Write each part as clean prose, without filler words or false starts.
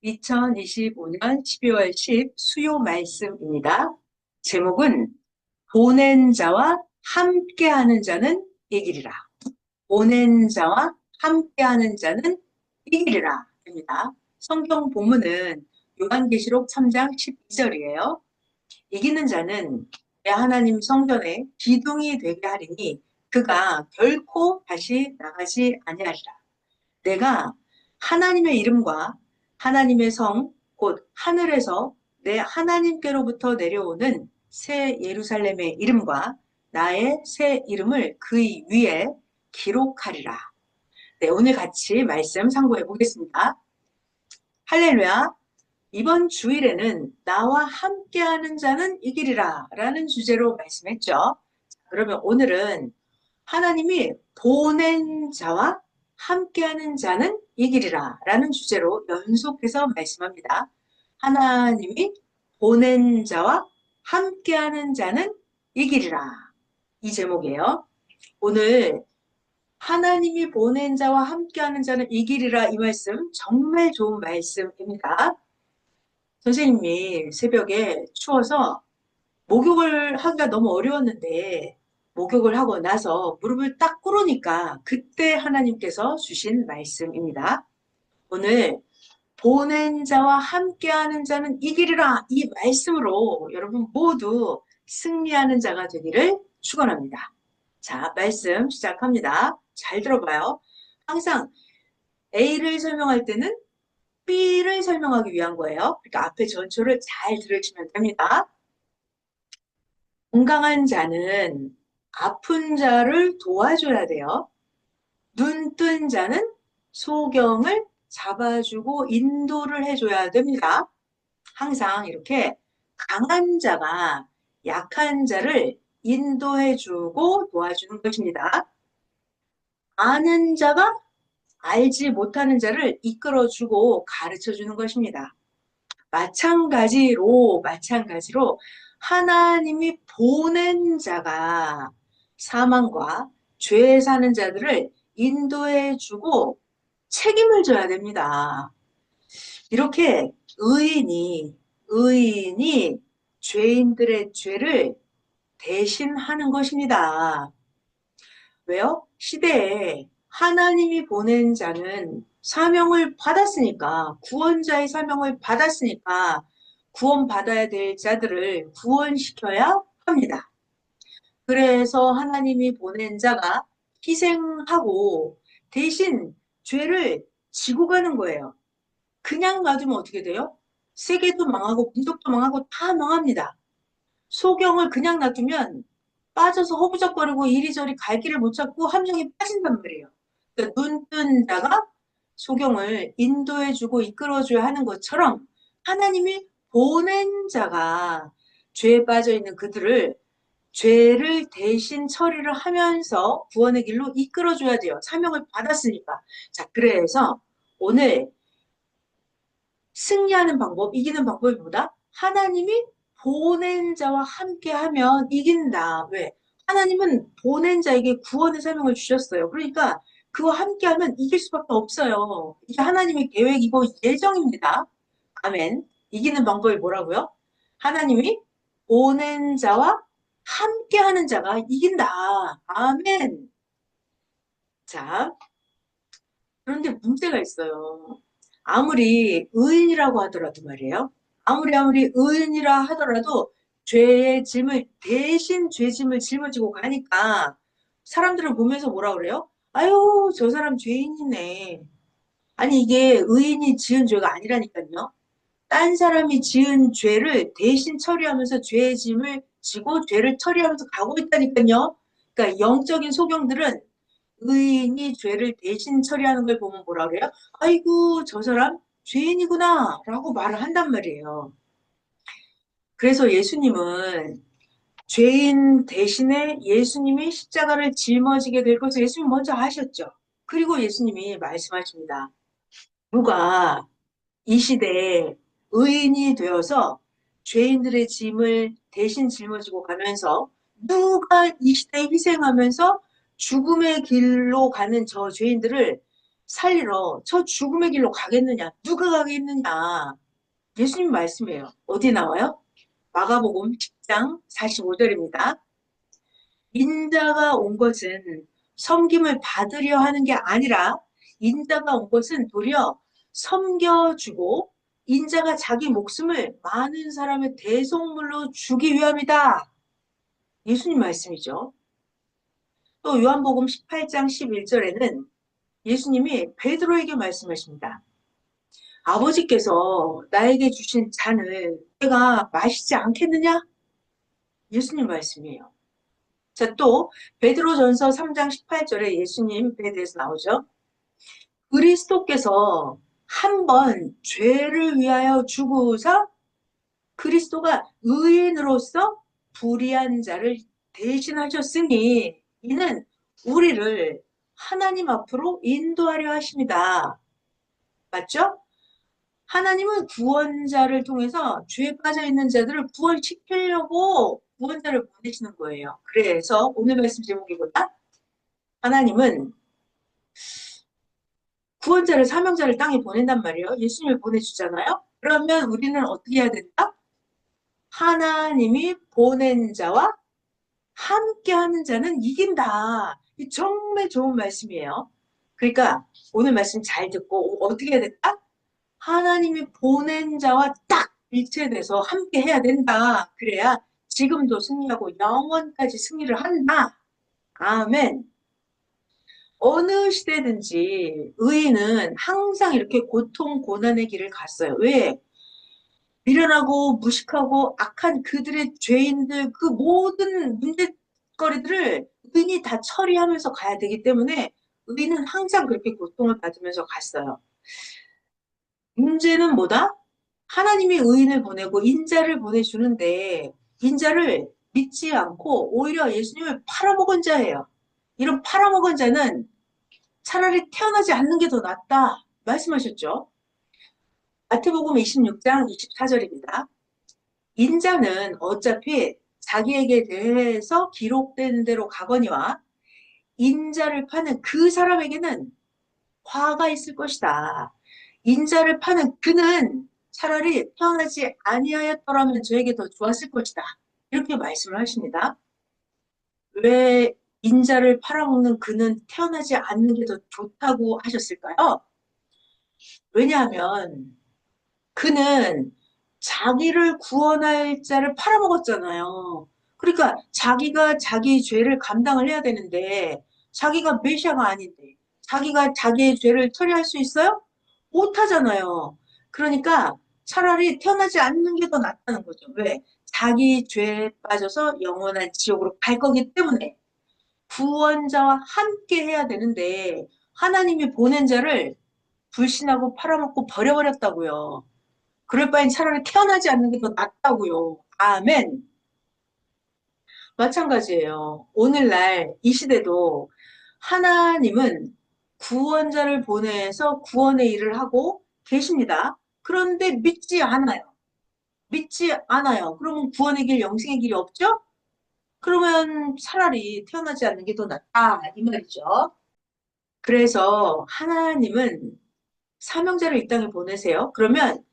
2025년 12월 10 수요 말씀입니다. 제목은 보낸 자와 함께하는 자는 이기리라. 보낸 자와 함께하는 자는 이기리라 입니다. 성경 본문은 요한계시록 3장 12절이에요. 이기는 자는 내 하나님 성전에 기둥이 되게 하리니 그가 결코 다시 나가지 아니하리라. 내가 하나님의 이름과 하나님의 성, 곧 하늘에서 내 하나님께로부터 내려오는 새 예루살렘의 이름과 나의 새 이름을 그의 위에 기록하리라. 네, 오늘 같이 말씀 상고해 보겠습니다. 할렐루야. 이번 주일에는 나와 함께하는 자는 이기리라 라는 주제로 말씀했죠. 그러면 오늘은 하나님이 보낸 자와 함께하는 자는 이기리라 라는 주제로 연속해서 말씀합니다. 하나님이 보낸 자와 함께하는 자는 이기리라. 이 제목이에요. 오늘 하나님이 보낸 자와 함께하는 자는 이기리라 이 말씀 정말 좋은 말씀입니다. 선생님이 새벽에 추워서 목욕을 하기가 너무 어려웠는데 목욕을 하고 나서 무릎을 딱 꿇으니까 그때 하나님께서 주신 말씀입니다. 오늘 보낸 자와 함께하는 자는 이기리라 이 말씀으로 여러분 모두 승리하는 자가 되기를 축원합니다. 자, 말씀 시작합니다. 잘 들어봐요. 항상 A를 설명할 때는 B를 설명하기 위한 거예요. 그러니까 앞에 전초를 잘 들으시면 됩니다. 건강한 자는 아픈 자를 도와줘야 돼요. 눈 뜬 자는 소경을 잡아주고 인도를 해줘야 됩니다. 항상 이렇게 강한 자가 약한 자를 인도해주고 도와주는 것입니다. 아는 자가 알지 못하는 자를 이끌어주고 가르쳐주는 것입니다. 마찬가지로 하나님이 보낸 자가 사망과 죄에 사는 자들을 인도해주고 책임을 져야 됩니다. 이렇게 의인이 죄인들의 죄를 대신하는 것입니다. 왜요? 시대에 하나님이 보낸 자는 사명을 받았으니까, 구원자의 사명을 받았으니까 구원받아야 될 자들을 구원시켜야 합니다. 그래서 하나님이 보낸 자가 희생하고 대신 죄를 지고 가는 거예요. 그냥 놔두면 어떻게 돼요? 세계도 망하고 민족도 망하고 다 망합니다. 소경을 그냥 놔두면 빠져서 허부적거리고 이리저리 갈 길을 못 찾고 함정에 빠진단 말이에요. 그러니까 눈뜬 자가 소경을 인도해주고 이끌어줘야 하는 것처럼 하나님이 보낸 자가 죄에 빠져있는 그들을 죄를 대신 처리를 하면서 구원의 길로 이끌어줘야 돼요. 사명을 받았으니까. 자, 그래서 오늘 승리하는 방법, 이기는 방법이 뭐다? 하나님이 보낸 자와 함께하면 이긴다. 왜? 하나님은 보낸 자에게 구원의 사명을 주셨어요. 그러니까 그와 함께하면 이길 수밖에 없어요. 이게 하나님의 계획이고 예정입니다. 아멘. 이기는 방법이 뭐라고요? 하나님이 보낸 자와 함께하는 자가 이긴다. 아멘. 자, 그런데 문제가 있어요. 아무리 의인이라고 하더라도 말이에요. 아무리 의인이라 하더라도 죄의 짐을 대신 죄짐을 짊어지고 가니까 사람들을 보면서 뭐라 그래요? 아유, 저 사람 죄인이네. 아니 이게 의인이 지은 죄가 아니라니까요. 딴 사람이 지은 죄를 대신 처리하면서 죄의 짐을 지고 죄를 처리하면서 가고 있다니까요. 그러니까 영적인 소경들은 의인이 죄를 대신 처리하는 걸 보면 뭐라 그래요? 아이고 저 사람 죄인이구나 라고 말을 한단 말이에요. 그래서 예수님은 죄인 대신에 예수님이 십자가를 짊어지게 될 것을 예수님 먼저 아셨죠. 그리고 예수님이 말씀하십니다. 누가 이 시대에 의인이 되어서 죄인들의 짐을 대신 짊어지고 가면서 누가 이 시대에 희생하면서 죽음의 길로 가는 저 죄인들을 살리러 저 죽음의 길로 가겠느냐? 누가 가겠느냐? 예수님 말씀이에요. 어디 나와요? 마가복음 10장 45절입니다. 인자가 온 것은 섬김을 받으려 하는 게 아니라 인자가 온 것은 도리어 섬겨주고 인자가 자기 목숨을 많은 사람의 대속물로 주기 위함이다. 예수님 말씀이죠. 또 요한복음 18장 11절에는 예수님이 베드로에게 말씀하십니다. 아버지께서 나에게 주신 잔을 내가 마시지 않겠느냐? 예수님 말씀이에요. 자, 또 베드로전서 3장 18절에 예수님에 대해서 나오죠. 그리스도께서 한 번 죄를 위하여 죽으사 그리스도가 의인으로서 불의한 자를 대신하셨으니 이는 우리를 하나님 앞으로 인도하려 하십니다. 맞죠? 하나님은 구원자를 통해서 죄에 빠져 있는 자들을 구원시키려고 구원자를 보내시는 거예요. 그래서 오늘 말씀 제목이 뭐다? 하나님은 구원자를 사명자를 땅에 보낸단 말이에요. 예수님을 보내주잖아요. 그러면 우리는 어떻게 해야 된다? 하나님이 보낸 자와 함께하는 자는 이긴다. 이 정말 좋은 말씀이에요. 그러니까 오늘 말씀 잘 듣고 어떻게 해야 된다? 하나님이 보낸 자와 딱 일체돼서 함께 해야 된다. 그래야 지금도 승리하고 영원까지 승리를 한다. 아멘. 어느 시대든지 의인은 항상 이렇게 고통, 고난의 길을 갔어요. 왜? 미련하고 무식하고 악한 그들의 죄인들, 그 모든 문제거리들을 의인이 다 처리하면서 가야 되기 때문에 의인은 항상 그렇게 고통을 받으면서 갔어요. 문제는 뭐다? 하나님이 의인을 보내고 인자를 보내주는데 인자를 믿지 않고 오히려 예수님을 팔아먹은 자예요. 이런 팔아먹은 자는 차라리 태어나지 않는 게 더 낫다 말씀하셨죠. 마태복음 26장 24절입니다. 인자는 어차피 자기에게 대해서 기록된 대로 가거니와 인자를 파는 그 사람에게는 화가 있을 것이다. 인자를 파는 그는 차라리 태어나지 아니하였더라면 저에게 더 좋았을 것이다. 이렇게 말씀을 하십니다. 왜 인자를 팔아먹는 그는 태어나지 않는 게 더 좋다고 하셨을까요? 왜냐하면 그는 자기를 구원할 자를 팔아먹었잖아요. 그러니까 자기가 자기 죄를 감당을 해야 되는데 자기가 메시아가 아닌데 자기가 자기의 죄를 처리할 수 있어요? 못하잖아요. 그러니까 차라리 태어나지 않는 게 더 낫다는 거죠. 왜? 자기 죄에 빠져서 영원한 지옥으로 갈 거기 때문에 구원자와 함께 해야 되는데 하나님이 보낸 자를 불신하고 팔아먹고 버려버렸다고요. 그럴 바엔 차라리 태어나지 않는 게 더 낫다고요. 아멘. 마찬가지예요. 오늘날 이 시대도 하나님은 구원자를 보내서 구원의 일을 하고 계십니다. 그런데 믿지 않아요. 믿지 않아요. 그러면 구원의 길, 영생의 길이 없죠? 그러면 차라리 태어나지 않는 게 더 낫다. 이 말이죠. 그래서 하나님은 사명자를 이 땅에 보내세요. 그러면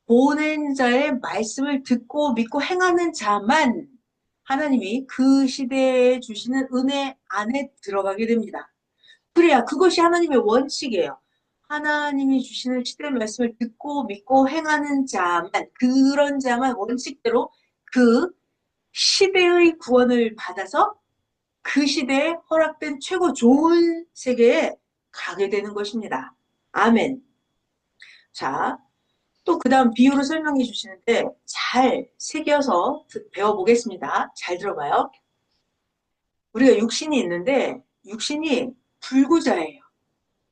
보낸 자의 말씀을 듣고 믿고 행하는 자만 하나님이 그 시대에 주시는 은혜 안에 들어가게 됩니다. 그래야 그것이 하나님의 원칙이에요. 하나님이 주시는 시대의 말씀을 듣고 믿고 행하는 자만, 그런 자만 원칙대로 그 시대의 구원을 받아서 그 시대에 허락된 최고 좋은 세계에 가게 되는 것입니다. 아멘. 자, 또 그 다음 비유를 설명해 주시는데 잘 새겨서 배워보겠습니다. 잘 들어봐요. 우리가 육신이 있는데 육신이 불구자예요.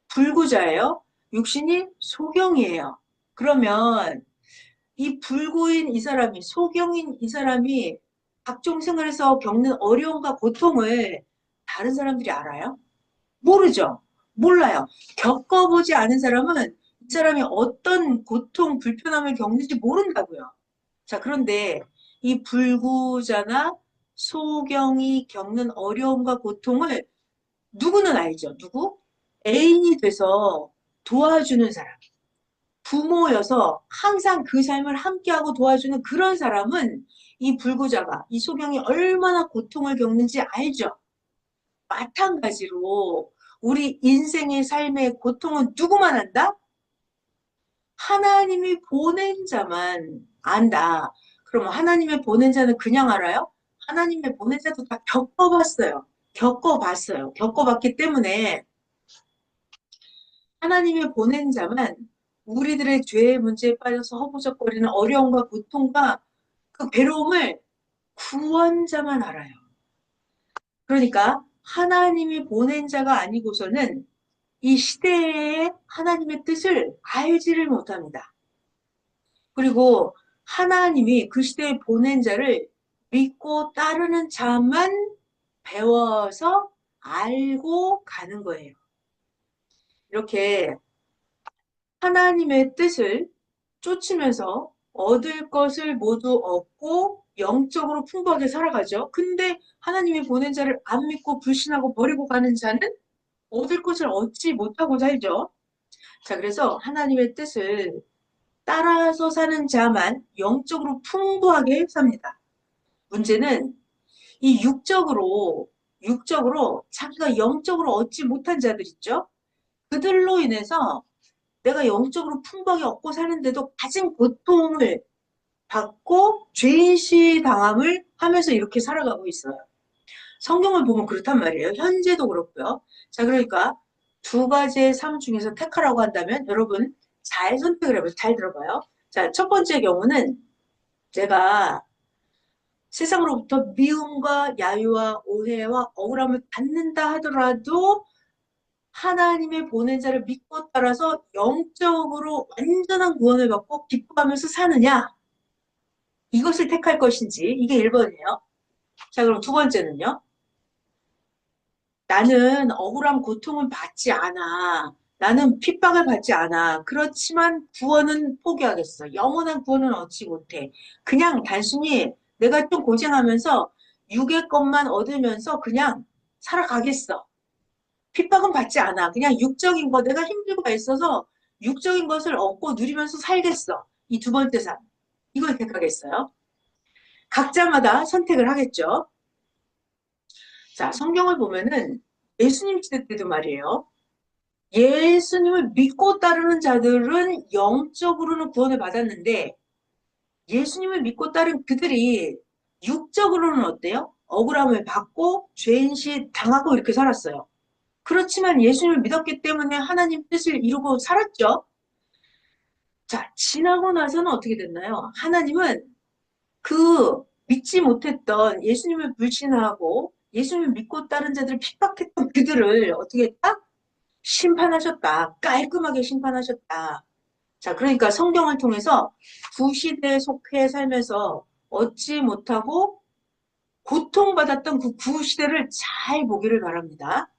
불구자예요. 육신이 소경이에요. 그러면 이 불구인 이 사람이, 소경인 이 사람이 각종 생활에서 겪는 어려움과 고통을 다른 사람들이 알아요? 모르죠. 몰라요. 겪어보지 않은 사람은 이 사람이 어떤 고통, 불편함을 겪는지 모른다고요. 자, 그런데 이 불구자나 소경이 겪는 어려움과 고통을 누구는 알죠? 누구? 애인이 돼서 도와주는 사람, 부모여서 항상 그 삶을 함께하고 도와주는 그런 사람은 이 불구자가, 이 소경이 얼마나 고통을 겪는지 알죠? 마찬가지로 우리 인생의 삶의 고통은 누구만 안다? 하나님이 보낸 자만 안다. 그럼 하나님의 보낸 자는 그냥 알아요? 하나님의 보낸 자도 다 겪어봤어요. 겪어봤기 때문에 하나님의 보낸 자만 우리들의 죄의 문제에 빠져서 허부적거리는 어려움과 고통과 그 괴로움을 구원자만 알아요. 그러니까 하나님이 보낸 자가 아니고서는 이 시대에 하나님의 뜻을 알지를 못합니다. 그리고 하나님이 그 시대에 보낸 자를 믿고 따르는 자만 배워서 알고 가는 거예요. 이렇게 하나님의 뜻을 쫓으면서 얻을 것을 모두 얻고 영적으로 풍부하게 살아가죠. 근데 하나님이 보낸 자를 안 믿고 불신하고 버리고 가는 자는 얻을 것을 얻지 못하고 살죠. 자, 그래서 하나님의 뜻을 따라서 사는 자만 영적으로 풍부하게 삽니다. 문제는 이 육적으로 자기가 영적으로 얻지 못한 자들 있죠. 그들로 인해서 내가 영적으로 풍부하게 얻고 사는데도 가진 고통을 받고 죄인시 당함을 하면서 이렇게 살아가고 있어요. 성경을 보면 그렇단 말이에요. 현재도 그렇고요. 자, 그러니까 두 가지의 삶 중에서 택하라고 한다면 여러분 잘 선택을 해보세요. 잘 들어봐요. 자, 첫 번째 경우는 제가 세상으로부터 미움과 야유와 오해와 억울함을 받는다 하더라도 하나님의 보낸 자를 믿고 따라서 영적으로 완전한 구원을 받고 기뻐하면서 사느냐? 이것을 택할 것인지, 이게 1번이에요. 자, 그럼 두 번째는요. 나는 억울한 고통은 받지 않아. 나는 핍박을 받지 않아. 그렇지만 구원은 포기하겠어. 영원한 구원은 얻지 못해. 그냥 단순히 내가 좀 고생하면서 육의 것만 얻으면서 그냥 살아가겠어. 핍박은 받지 않아. 그냥 육적인 거, 내가 힘들고 있어서 육적인 것을 얻고 누리면서 살겠어. 이 두 번째 삶. 이걸 택하겠어요. 각자마다 선택을 하겠죠. 자, 성경을 보면은 예수님 시대 때도 말이에요. 예수님을 믿고 따르는 자들은 영적으로는 구원을 받았는데 예수님을 믿고 따른 그들이 육적으로는 어때요? 억울함을 받고 죄인시 당하고 이렇게 살았어요. 그렇지만 예수님을 믿었기 때문에 하나님 뜻을 이루고 살았죠. 자, 지나고 나서는 어떻게 됐나요? 하나님은 그 믿지 못했던 예수님을 불신하고 예수님을 믿고 따른 자들을 핍박했던 그들을 어떻게 했다? 심판하셨다. 깔끔하게 심판하셨다. 자, 그러니까 성경을 통해서 구시대에 속해 살면서 얻지 못하고 고통받았던 그 구시대를 잘 보기를 바랍니다.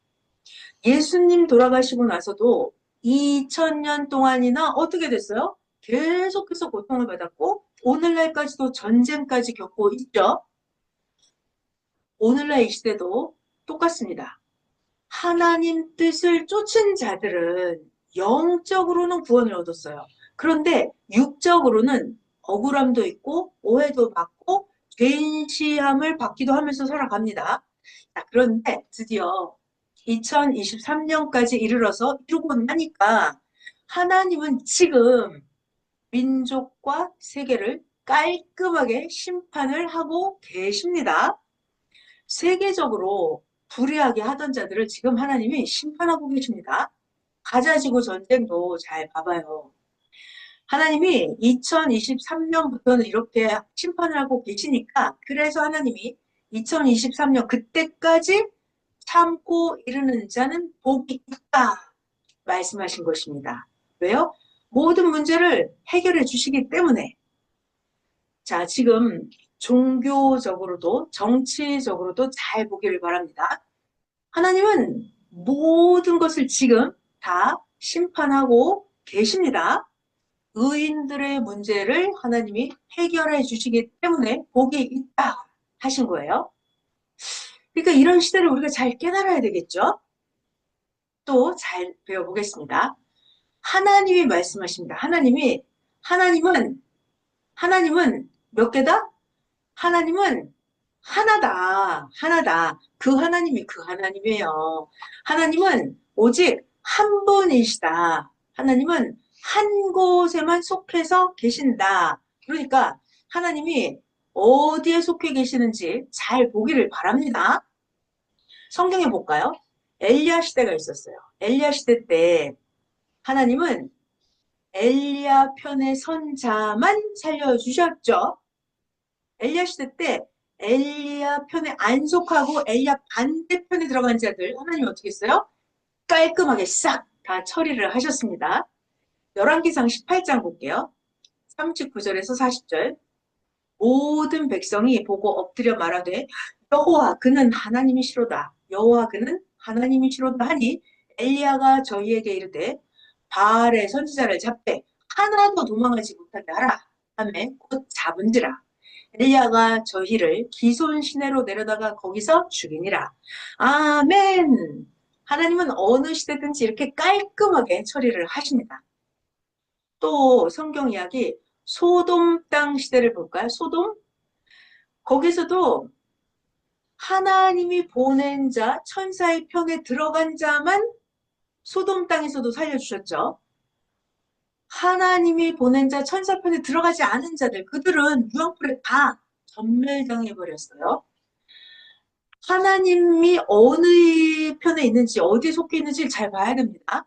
예수님 돌아가시고 나서도 2000년 동안이나 어떻게 됐어요? 계속해서 고통을 받았고 오늘날까지도 전쟁까지 겪고 있죠. 오늘날 이 시대도 똑같습니다. 하나님 뜻을 쫓은 자들은 영적으로는 구원을 얻었어요. 그런데 육적으로는 억울함도 있고 오해도 받고 죄인시함을 받기도 하면서 살아갑니다. 자, 그런데 드디어 2023년까지 이르고 나니까 하나님은 지금 민족과 세계를 깔끔하게 심판을 하고 계십니다. 세계적으로 불의하게 하던 자들을 지금 하나님이 심판하고 계십니다. 가자지구 전쟁도 잘 봐봐요. 하나님이 2023년부터는 이렇게 심판을 하고 계시니까 그래서 하나님이 2023년 그때까지 참고 이르는 자는 복이 있다 말씀하신 것입니다. 왜요? 모든 문제를 해결해 주시기 때문에. 자, 지금 종교적으로도 정치적으로도 잘 보기를 바랍니다. 하나님은 모든 것을 지금 다 심판하고 계십니다. 의인들의 문제를 하나님이 해결해 주시기 때문에 복이 있다 하신 거예요. 그러니까 이런 시대를 우리가 잘 깨달아야 되겠죠. 또 잘 배워보겠습니다. 하나님이 말씀하십니다. 하나님은 몇 개다? 하나님은 하나다. 하나다. 그 하나님이 그 하나님이에요. 하나님은 오직 한 분이시다. 하나님은 한 곳에만 속해서 계신다. 그러니까 하나님이 어디에 속해 계시는지 잘 보기를 바랍니다. 성경에 볼까요? 엘리야 시대가 있었어요. 엘리야 시대 때 하나님은 엘리야 편의 선자만 살려주셨죠. 엘리야 시대 때 엘리야 편에 안 속하고 엘리야 반대편에 들어간 자들 하나님이 어떻게 했어요? 깔끔하게 싹 다 처리를 하셨습니다. 열왕기상 18장 볼게요. 39절에서 40절. 모든 백성이 보고 엎드려 말하되 여호와 그는 하나님이시로다. 여호와 그는 하나님이시로다 하니 엘리야가 저희에게 이르되 바알의 선지자를 잡되 하나도 도망하지 못하게 하라. 하매 곧 잡은지라. 엘리야가 저희를 기손 시내로 내려다가 거기서 죽이니라. 아멘. 하나님은 어느 시대든지 이렇게 깔끔하게 처리를 하십니다. 또 성경 이야기 소돔 땅 시대를 볼까요? 소돔? 거기서도 하나님이 보낸 자, 천사의 편에 들어간 자만 소돔 땅에서도 살려주셨죠. 하나님이 보낸 자, 천사 편에 들어가지 않은 자들, 그들은 유황불에 다 전멸당해버렸어요. 하나님이 어느 편에 있는지, 어디에 속해 있는지 잘 봐야 됩니다.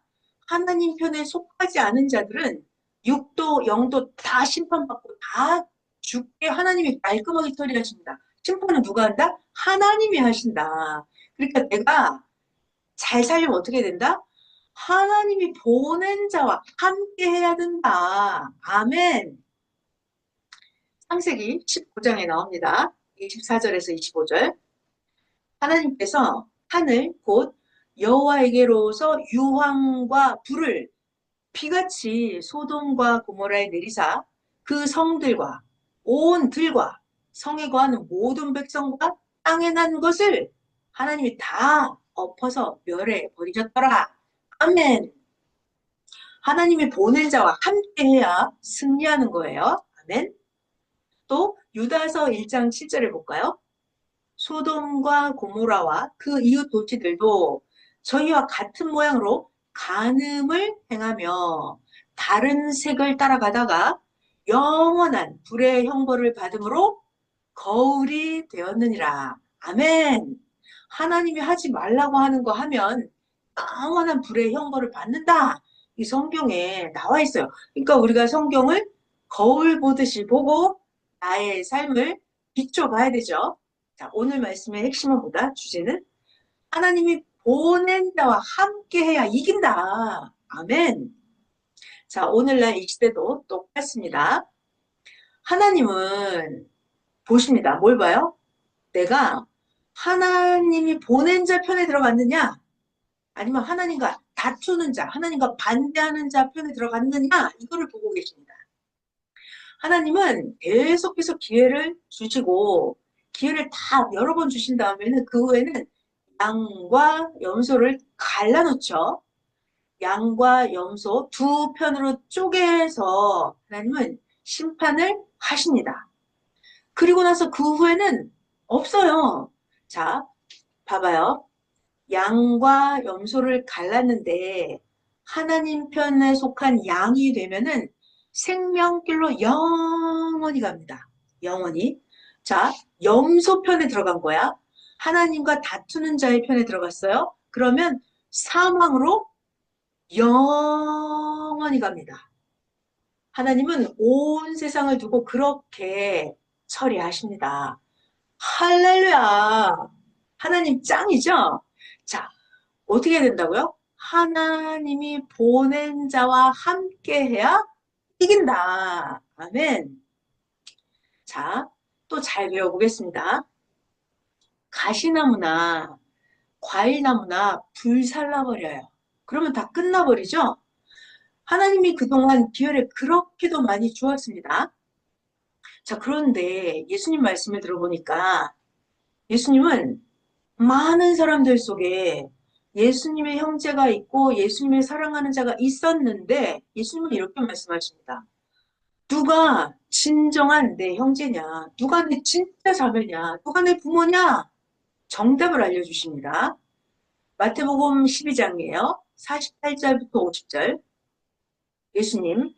하나님 편에 속하지 않은 자들은 6도, 0도 다 심판받고 다 죽게 하나님이 깔끔하게 처리하십니다. 심판은 누가 한다? 하나님이 하신다. 그러니까 내가 잘 살려면 어떻게 된다? 하나님이 보낸 자와 함께 해야 된다. 아멘. 창세기 19장에 나옵니다. 24절에서 25절. 하나님께서 하늘 곧 여호와에게로서 유황과 불을 비같이 소돔과 고모라에 내리사 그 성들과 온 들과 성에 거하는 모든 백성과 땅에 난 것을 하나님이 다 엎어서 멸해 버리셨더라. 아멘. 하나님이 보낸 자와 함께해야 승리하는 거예요. 아멘. 또 유다서 1장 7절을 볼까요? 소돔과 고모라와 그 이웃 도시들도 저희와 같은 모양으로 간음을 행하며 다른 색을 따라가다가 영원한 불의 형벌을 받음으로 거울이 되었느니라. 아멘. 하나님이 하지 말라고 하는 거 하면 영원한 불의 형벌을 받는다. 이 성경에 나와 있어요. 그러니까 우리가 성경을 거울 보듯이 보고 나의 삶을 비춰봐야 되죠. 자, 오늘 말씀의 핵심은 뭐다? 주제는 하나님이 보낸 자와 함께해야 이긴다. 아멘. 자, 오늘날 이 시대도 똑같습니다. 하나님은 보십니다. 뭘 봐요? 내가 하나님이 보낸 자 편에 들어갔느냐? 아니면 하나님과 다투는 자, 하나님과 반대하는 자 편에 들어갔느냐? 이거를 보고 계십니다. 하나님은 계속해서 기회를 주시고 기회를 다 여러 번 주신 다음에는 그 후에는 양과 염소를 갈라놓죠. 양과 염소 두 편으로 쪼개서 하나님은 심판을 하십니다. 그리고 나서 그 후에는 없어요. 자, 봐봐요. 양과 염소를 갈랐는데 하나님 편에 속한 양이 되면은 생명길로 영원히 갑니다. 영원히. 자, 염소 편에 들어간 거야. 하나님과 다투는 자의 편에 들어갔어요. 그러면 사망으로 영원히 갑니다. 하나님은 온 세상을 두고 그렇게 처리하십니다. 할렐루야. 하나님 짱이죠? 자, 어떻게 해야 된다고요? 하나님이 보낸 자와 함께 해야 이긴다. 아멘. 자, 또 잘 배워보겠습니다. 가시나무나 과일나무나 불살라버려요. 그러면 다 끝나버리죠? 하나님이 그동안 기회를 그렇게도 많이 주었습니다. 자, 그런데 예수님 말씀을 들어보니까 예수님은 많은 사람들 속에 예수님의 형제가 있고 예수님을 사랑하는 자가 있었는데 예수님은 이렇게 말씀하십니다. 누가 진정한 내 형제냐? 누가 내 진짜 자매냐? 누가 내 부모냐? 정답을 알려주십니다. 마태복음 12장이에요. 48절부터 50절. 예수님,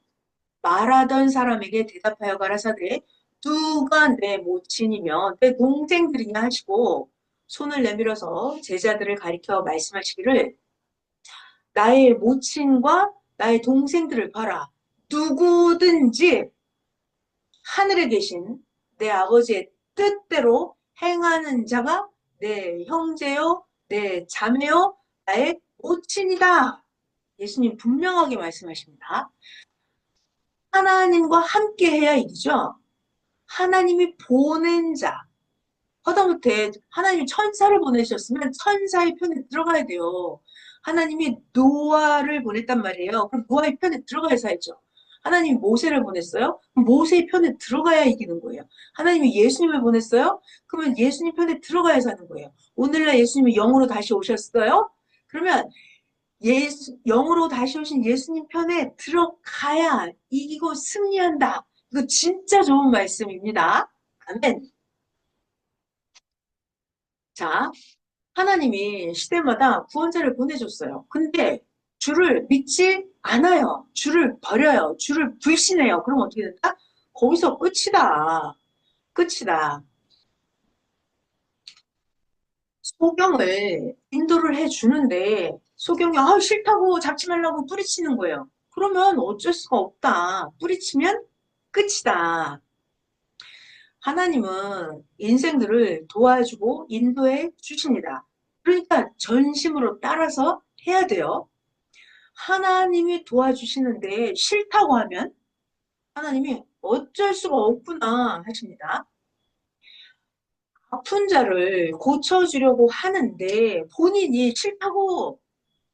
말하던 사람에게 대답하여 가라사대 누가 내 모친이며 내 동생들이냐 하시고 손을 내밀어서 제자들을 가리켜 말씀하시기를 나의 모친과 나의 동생들을 봐라. 누구든지 하늘에 계신 내 아버지의 뜻대로 행하는 자가 내 형제요, 내 자매요, 나의 모친이다. 예수님 분명하게 말씀하십니다. 하나님과 함께 해야 일이죠. 하나님이 보낸 자. 하다못해 하나님이 천사를 보내셨으면 천사의 편에 들어가야 돼요. 하나님이 노아를 보냈단 말이에요. 그럼 노아의 편에 들어가야 살죠. 하나님이 모세를 보냈어요? 그럼 모세의 편에 들어가야 이기는 거예요. 하나님이 예수님을 보냈어요? 그러면 예수님 편에 들어가야 사는 거예요. 오늘날 예수님이 영으로 다시 오셨어요? 그러면 영으로 다시 오신 예수님 편에 들어가야 이기고 승리한다. 이거 진짜 좋은 말씀입니다. 아멘. 자, 하나님이 시대마다 구원자를 보내줬어요. 근데 주를 믿지 않아요. 주를 버려요. 주를 불신해요. 그럼 어떻게 된다? 거기서 끝이다. 끝이다. 소경을 인도를 해주는데 소경이 싫다고 잡지 말라고 뿌리치는 거예요. 그러면 어쩔 수가 없다. 뿌리치면 끝이다. 하나님은 인생들을 도와주고 인도해 주십니다. 그러니까 전심으로 따라서 해야 돼요. 하나님이 도와주시는데 싫다고 하면 하나님이 어쩔 수가 없구나 하십니다. 아픈 자를 고쳐주려고 하는데 본인이 싫다고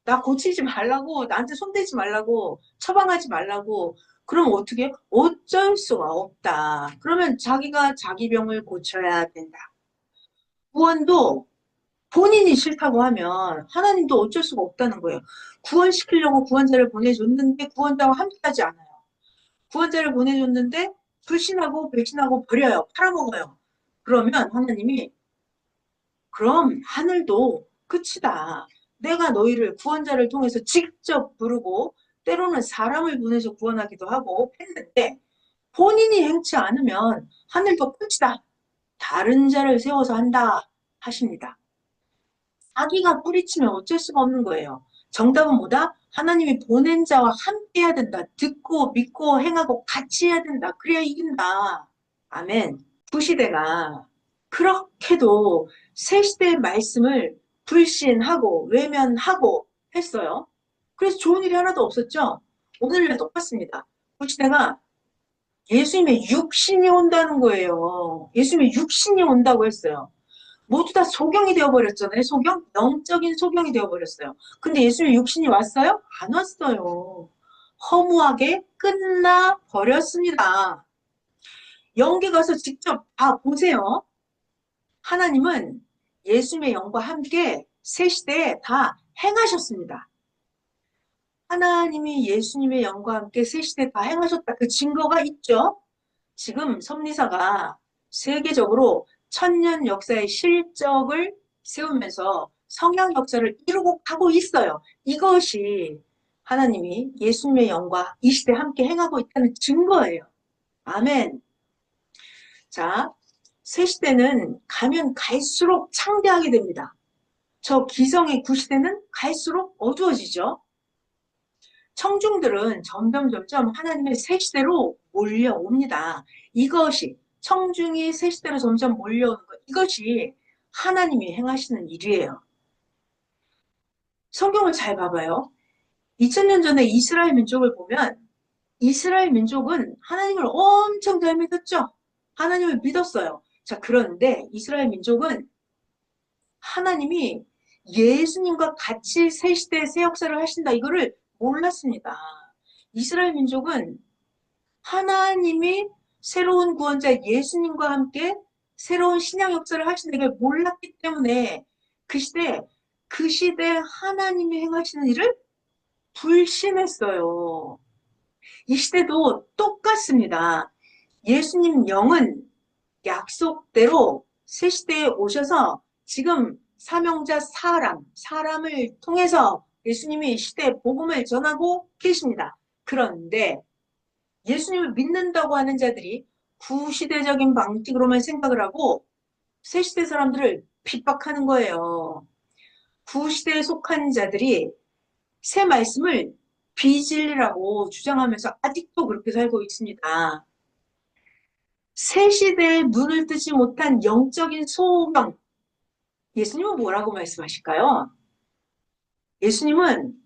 나 고치지 말라고 나한테 손대지 말라고 처방하지 말라고 그럼 어떻게 어쩔 수가 없다. 그러면 자기가 자기 병을 고쳐야 된다. 구원도 본인이 싫다고 하면 하나님도 어쩔 수가 없다는 거예요. 구원시키려고 구원자를 보내줬는데 구원자와 함께하지 않아요. 구원자를 보내줬는데 불신하고 배신하고 버려요. 팔아먹어요. 그러면 하나님이 그럼 하늘도 끝이다. 내가 너희를 구원자를 통해서 직접 부르고 때로는 사람을 보내서 구원하기도 하고 했는데 본인이 행치 않으면 하늘도 끝이다. 다른 자를 세워서 한다 하십니다. 자기가 뿌리치면 어쩔 수가 없는 거예요. 정답은 뭐다? 하나님이 보낸 자와 함께 해야 된다. 듣고 믿고 행하고 같이 해야 된다. 그래야 이긴다. 아멘. 구시대가 그렇게도 새 시대의 말씀을 불신하고 외면하고 했어요. 그래서 좋은 일이 하나도 없었죠. 오늘날 똑같습니다. 구시대가 예수님의 육신이 온다는 거예요. 예수님의 육신이 온다고 했어요. 모두 다 소경이 되어버렸잖아요. 소경? 영적인 소경이 되어버렸어요. 근데 예수님의 육신이 왔어요? 안 왔어요. 허무하게 끝나버렸습니다. 영계 가서 직접 다 보세요. 하나님은 예수님의 영과 함께 새 시대에 다 행하셨습니다. 하나님이 예수님의 영과 함께 새 시대에 다 행하셨다. 그 증거가 있죠. 지금 섭리사가 세계적으로 천년 역사의 실적을 세우면서 성령 역사를 이루고 가고 있어요. 이것이 하나님이 예수님의 영과 이 시대에 함께 행하고 있다는 증거예요. 아멘. 자, 새 시대는 가면 갈수록 창대하게 됩니다. 저 기성의 구시대는 갈수록 어두워지죠. 청중들은 점점 하나님의 새 시대로 몰려옵니다. 이것이 청중이 새 시대로 점점 몰려오는 것, 이것이 하나님이 행하시는 일이에요. 성경을 잘 봐봐요. 2000년 전에 이스라엘 민족을 보면 이스라엘 민족은 하나님을 엄청 잘 믿었죠. 하나님을 믿었어요. 자, 그런데 이스라엘 민족은 하나님이 예수님과 같이 새 시대 새 역사를 하신다 이거를 몰랐습니다. 이스라엘 민족은 하나님이 새로운 구원자 예수님과 함께 새로운 신약 역사를 하신다 이걸 몰랐기 때문에 그 시대에 그 시대에 하나님이 행하시는 일을 불신했어요. 이 시대도 똑같습니다. 예수님 영은 약속대로 새 시대에 오셔서 지금 사명자 사람을 통해서 예수님이 이 시대에 복음을 전하고 계십니다. 그런데 예수님을 믿는다고 하는 자들이 구시대적인 방식으로만 생각을 하고 새 시대 사람들을 핍박하는 거예요. 구시대에 속한 자들이 새 말씀을 비진리라고 주장하면서 아직도 그렇게 살고 있습니다. 새 시대에 눈을 뜨지 못한 영적인 소경, 예수님은 뭐라고 말씀하실까요? 예수님은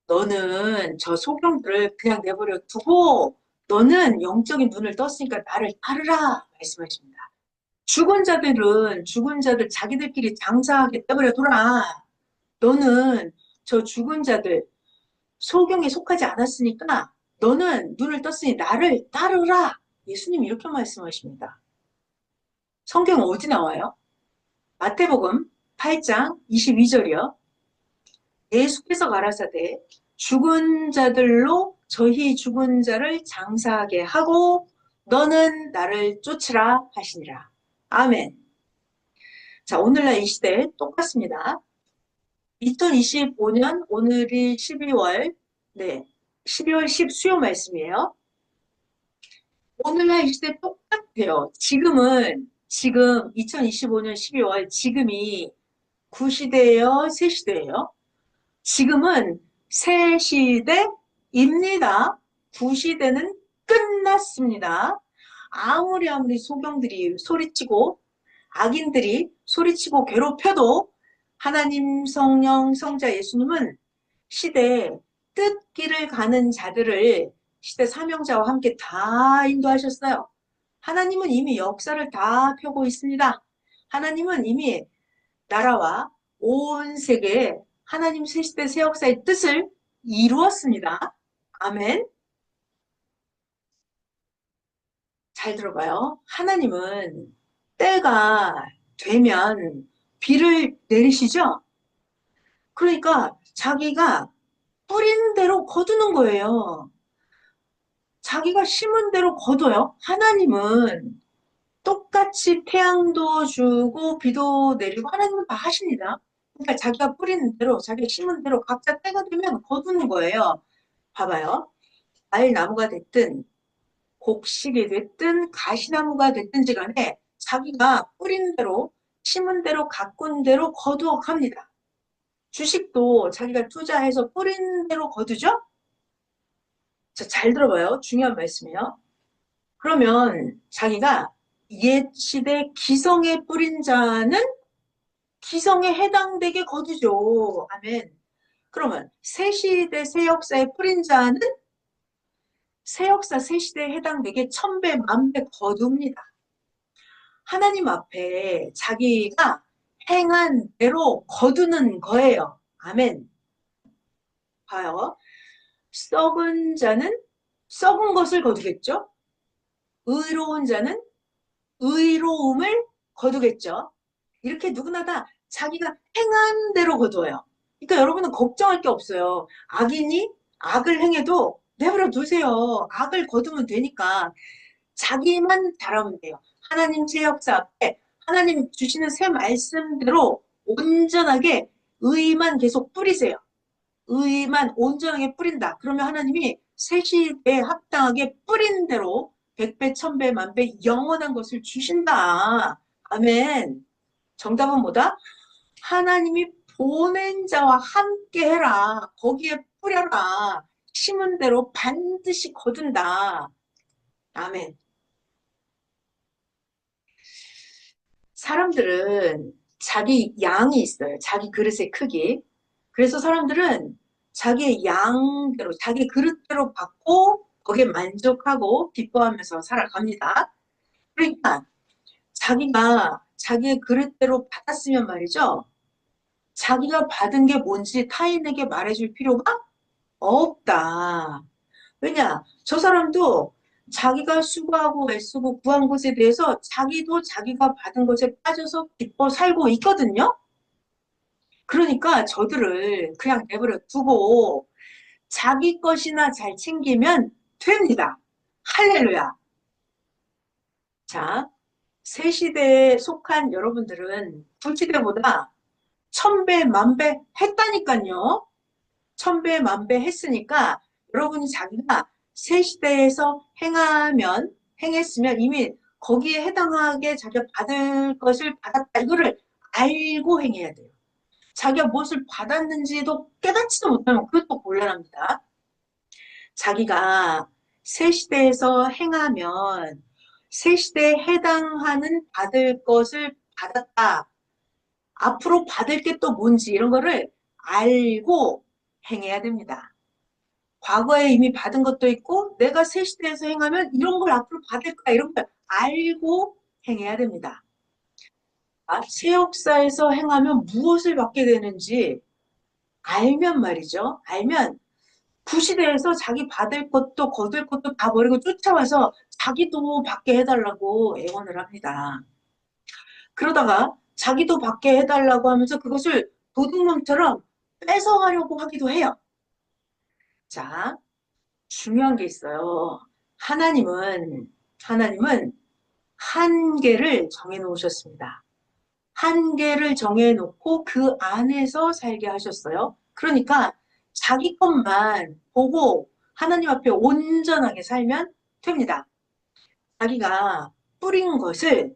너는 저 소경들을 그냥 내버려 두고 너는 영적인 눈을 떴으니까 나를 따르라 말씀하십니다. 죽은 자들 자기들끼리 장사하게 내버려 둬라. 너는 저 죽은 자들 소경에 속하지 않았으니까 너는 눈을 떴으니 나를 따르라. 예수님 이렇게 말씀하십니다. 성경 어디 나와요? 마태복음 8장 22절이요. 예수께서 가라사대 죽은 자들로 저희 죽은 자를 장사하게 하고 너는 나를 쫓으라 하시니라. 아멘. 자, 오늘날 이 시대 똑같습니다. 2025년 오늘이 12월 10 수요 말씀이에요. 오늘날 이 시대 똑같아요. 지금 2025년 12월 지금이 구시대예요, 새시대예요? 지금은 새시대입니다. 구시대는 끝났습니다. 아무리 소경들이 소리치고 악인들이 소리치고 괴롭혀도 하나님 성령 성자 예수님은 시대에 뜻길을 가는 자들을 시대 사명자와 함께 다 인도하셨어요. 하나님은 이미 역사를 다 펴고 있습니다. 하나님은 이미 나라와 온 세계에 하나님 새시대 새역사의 뜻을 이루었습니다. 아멘. 잘 들어봐요. 하나님은 때가 되면 비를 내리시죠? 그러니까 자기가 뿌린 대로 거두는 거예요. 자기가 심은 대로 거둬요. 하나님은 똑같이 태양도 주고 비도 내리고 하나님은 다 하십니다. 그러니까 자기가 뿌리는 대로 자기가 심은 대로 각자 때가 되면 거두는 거예요. 봐봐요. 알나무가 됐든 곡식이 됐든 가시나무가 됐든지 간에 자기가 뿌린 대로 심은 대로 가꾼 대로 거두어 갑니다. 주식도 자기가 투자해서 뿌린 대로 거두죠? 자, 잘 들어봐요. 중요한 말씀이에요. 그러면 자기가 옛 시대 기성에 뿌린 자는 기성에 해당되게 거두죠. 아멘. 그러면 새 시대 새 역사에 뿌린 자는 새 역사 새 시대에 해당되게 천배 만배 거둡니다. 하나님 앞에 자기가 행한 대로 거두는 거예요. 아멘. 봐요. 썩은 자는 썩은 것을 거두겠죠. 의로운 자는 의로움을 거두겠죠. 이렇게 누구나 다 자기가 행한 대로 거둬요. 그러니까 여러분은 걱정할 게 없어요. 악인이 악을 행해도 내버려 두세요. 악을 거두면 되니까 자기만 잘하면 돼요. 하나님 제 역사 앞에 하나님 주시는 새 말씀대로 온전하게 의만 계속 뿌리세요. 의만 온전하게 뿌린다. 그러면 하나님이 새 시대에 합당하게 뿌린 대로 백배, 천배, 만배 영원한 것을 주신다. 아멘. 정답은 뭐다? 하나님이 보낸 자와 함께 해라. 거기에 뿌려라. 심은 대로 반드시 거둔다. 아멘. 사람들은 자기 양이 있어요. 자기 그릇의 크기. 그래서 사람들은 자기의 양대로, 자기 그릇대로 받고 거기에 만족하고 기뻐하면서 살아갑니다. 그러니까 자기가 자기의 그릇대로 받았으면 말이죠. 자기가 받은 게 뭔지 타인에게 말해줄 필요가 없다. 왜냐? 저 사람도 자기가 수고하고 애쓰고 구한 것에 대해서 자기도 자기가 받은 것에 빠져서 기뻐 살고 있거든요. 그러니까 저들을 그냥 내버려 두고 자기 것이나 잘 챙기면 됩니다. 할렐루야. 자, 새 시대에 속한 여러분들은 구시대보다 천배, 만배 했다니까요. 천배, 만배 했으니까 여러분이 자기가 새 시대에서 행했으면 이미 거기에 해당하게 자기가 받을 것을 받았다. 이거를 알고 행해야 돼요. 자기가 무엇을 받았는지도 깨닫지도 못하면 그것도 곤란합니다. 자기가 새 시대에서 행하면 새 시대에 해당하는 받을 것을 받았다. 앞으로 받을 게 또 뭔지 이런 거를 알고 행해야 됩니다. 과거에 이미 받은 것도 있고 내가 새 시대에서 행하면 이런 걸 앞으로 받을 거야 이런 걸 알고 행해야 됩니다. 새 역사에서 행하면 무엇을 받게 되는지 알면 말이죠. 알면 구시대에서 자기 받을 것도 거둘 것도 다 버리고 쫓아와서 자기도 받게 해달라고 애원을 합니다. 그러다가 자기도 받게 해달라고 하면서 그것을 도둑놈처럼 뺏어가려고 하기도 해요. 자, 중요한 게 있어요. 하나님은 한계를 정해놓으셨습니다. 한계를 정해놓고 그 안에서 살게 하셨어요. 그러니까 자기 것만 보고 하나님 앞에 온전하게 살면 됩니다. 자기가 뿌린 것을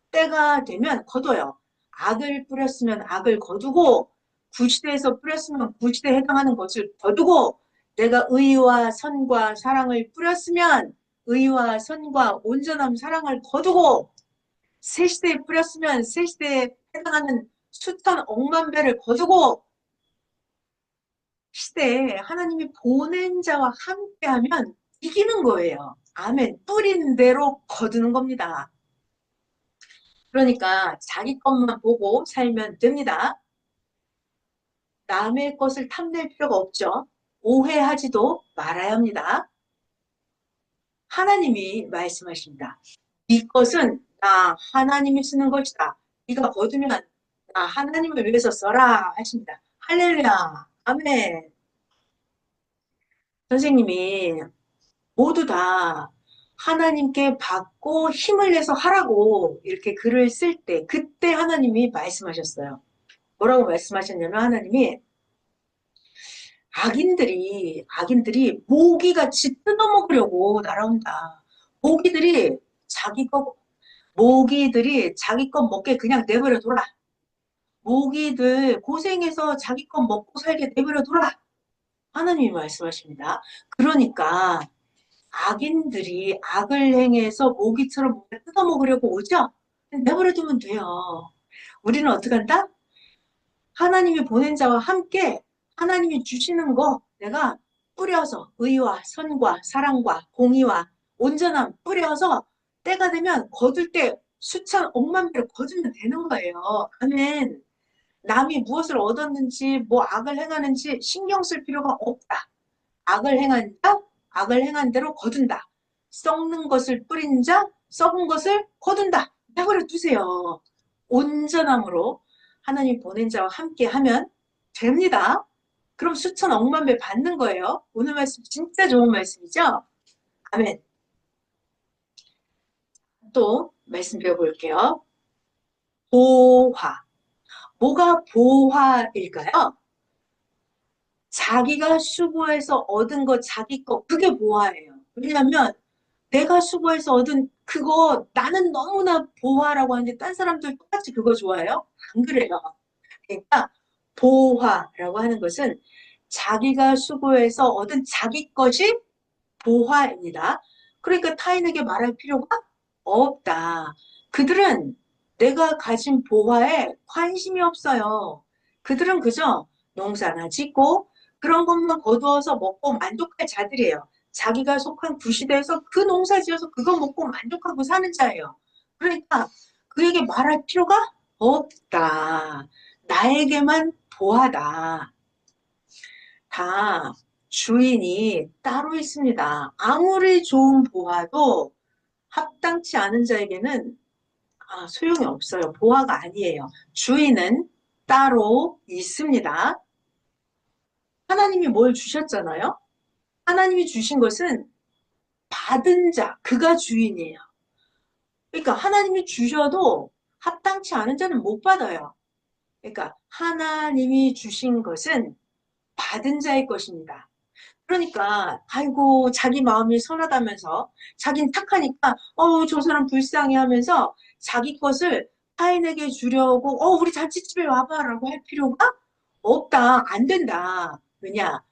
때가 되면 거둬요. 악을 뿌렸으면 악을 거두고 구시대에서 뿌렸으면 구시대에 해당하는 것을 거두고 내가 의와 선과 사랑을 뿌렸으면 의와 선과 온전함 사랑을 거두고 새 시대에 뿌렸으면 새 시대에 해당하는 수천 억만 배를 거두고 시대에 하나님이 보낸 자와 함께하면 이기는 거예요. 아멘. 뿌린 대로 거두는 겁니다. 그러니까 자기 것만 보고 살면 됩니다. 남의 것을 탐낼 필요가 없죠. 오해하지도 말아야 합니다. 하나님이 말씀하십니다. 네 것은 나 하나님이 쓰는 것이다. 네가 거두면 나 하나님을 위해서 써라 하십니다. 할렐루야. 아멘. 선생님이 모두 다 하나님께 받고 힘을 내서 하라고 이렇게 글을 쓸 때 그때 하나님이 말씀하셨어요. 뭐라고 말씀하셨냐면 하나님이 악인들이 모기같이 뜯어먹으려고 날아온다. 모기들이 자기 거 모기들이 자기 것 먹게 그냥 내버려 둬라. 모기들 고생해서 자기 것 먹고 살게 내버려 둬라. 하나님이 말씀하십니다. 그러니까 악인들이 악을 행해서 모기처럼 뭔가 뜯어먹으려고 오죠? 내버려 두면 돼요. 우리는 어떻게 한다? 하나님이 보낸 자와 함께 하나님이 주시는 거 내가 뿌려서 의와 선과 사랑과 공의와 온전함 뿌려서 때가 되면 거둘 때 수천 억만 배를 거두면 되는 거예요. 아멘. 남이 무엇을 얻었는지 뭐 악을 행하는지 신경 쓸 필요가 없다. 악을 행한 자, 악을 행한 대로 거둔다. 썩는 것을 뿌린 자, 썩은 것을 거둔다. 내버려 두세요. 온전함으로 하나님 보낸 자와 함께 하면 됩니다. 그럼 수천 억만 배 받는 거예요. 오늘 말씀 진짜 좋은 말씀이죠? 아멘. 또 말씀 배워볼게요. 보화. 뭐가 보화일까요? 자기가 수고해서 얻은 거 자기 거 그게 보화예요. 왜냐하면 내가 수고해서 얻은 그거 나는 너무나 보화라고 하는데 딴 사람들 똑같이 그거 좋아해요? 안 그래요. 그러니까 보화라고 하는 것은 자기가 수고해서 얻은 자기 것이 보화입니다. 그러니까 타인에게 말할 필요가 없다. 그들은 내가 가진 보화에 관심이 없어요. 그들은 그저 농사나 짓고 그런 것만 거두어서 먹고 만족할 자들이에요. 자기가 속한 구시대에서 그 농사 지어서 그거 먹고 만족하고 사는 자예요. 그러니까 그에게 말할 필요가 없다. 나에게만 보하다. 다 주인이 따로 있습니다. 아무리 좋은 보화도 합당치 않은 자에게는 소용이 없어요. 보화가 아니에요. 주인은 따로 있습니다. 하나님이 뭘 주셨잖아요? 하나님이 주신 것은 받은 자, 그가 주인이에요. 그러니까 하나님이 주셔도 합당치 않은 자는 못 받아요. 그러니까 하나님이 주신 것은 받은 자의 것입니다. 그러니까 아이고 자기 마음이 선하다면서 자긴 착하니까 저 사람 불쌍해 하면서 자기 것을 타인에게 주려고 우리 잔치집에 와봐라고 할 필요가 없다. 안 된다. 왜냐?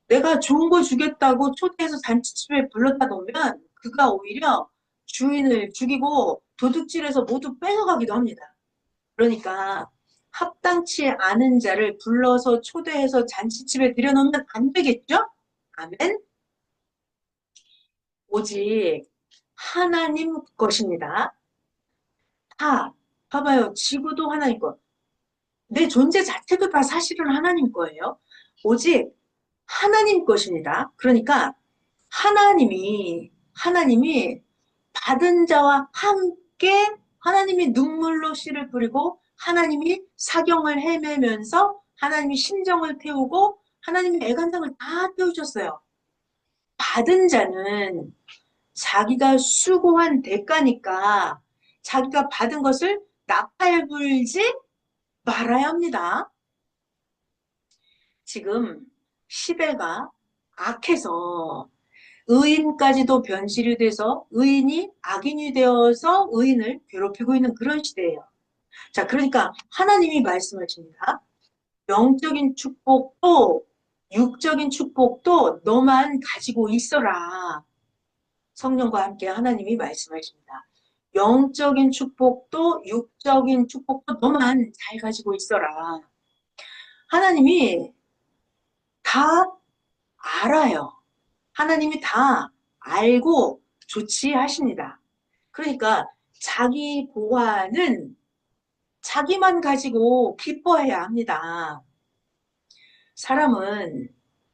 내가 좋은 거 주겠다고 초대해서 잔치집에 불렀다 놓으면 그가 오히려 주인을 죽이고 도둑질해서 모두 뺏어가기도 합니다. 그러니까 합당치 않은 자를 불러서 초대해서 잔치집에 들여놓으면 안 되겠죠? 아멘. 오직 하나님 것입니다. 다 봐봐요. 지구도 하나님 것. 내 존재 자체도 다 사실은 하나님 거예요. 오직 하나님 것입니다. 그러니까 하나님이 받은 자와 함께 하나님이 눈물로 씨를 뿌리고 하나님이 사경을 헤매면서 하나님이 심정을 태우고 하나님이 애간장을 다 태우셨어요. 받은 자는 자기가 수고한 대가니까 자기가 받은 것을 나팔불지 말아야 합니다. 지금 시대가 악해서 의인까지도 변질이 돼서 의인이 악인이 되어서 의인을 괴롭히고 있는 그런 시대예요. 자, 그러니까 하나님이 말씀하십니다. 영적인 축복도 육적인 축복도 너만 가지고 있어라. 성령과 함께 하나님이 말씀하십니다. 영적인 축복도 육적인 축복도 너만 잘 가지고 있어라. 하나님이 다 알아요. 하나님이 다 알고 조치하십니다. 그러니까 자기 보화는 자기만 가지고 기뻐해야 합니다. 사람은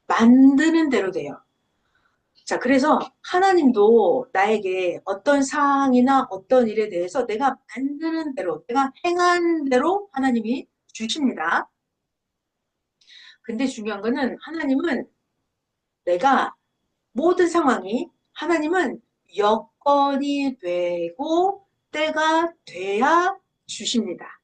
만드는 대로 돼요. 자, 그래서 하나님도 나에게 어떤 상황이나 어떤 일에 대해서 내가 만드는 대로, 내가 행한 대로 하나님이 주십니다. 근데 중요한 거는 하나님은 내가 모든 상황이 하나님은 여건이 되고 때가 돼야 주십니다.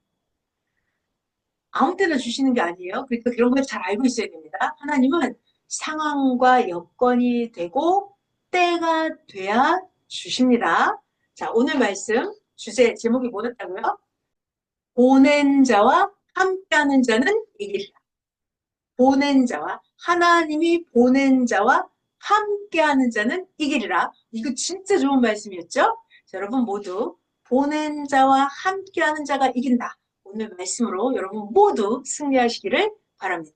아무 때나 주시는 게 아니에요. 그러니까 그런 걸 잘 알고 있어야 됩니다. 하나님은 상황과 여건이 되고 때가 돼야 주십니다. 자, 오늘 말씀 주제 제목이 뭐였다고요? 보낸 자와 함께하는 자는 이기리라. 보낸 자와 하나님이 보낸 자와 함께하는 자는 이기리라. 이거 진짜 좋은 말씀이었죠? 자, 여러분 모두 보낸 자와 함께하는 자가 이긴다. 오늘 말씀으로 여러분 모두 승리하시기를 바랍니다.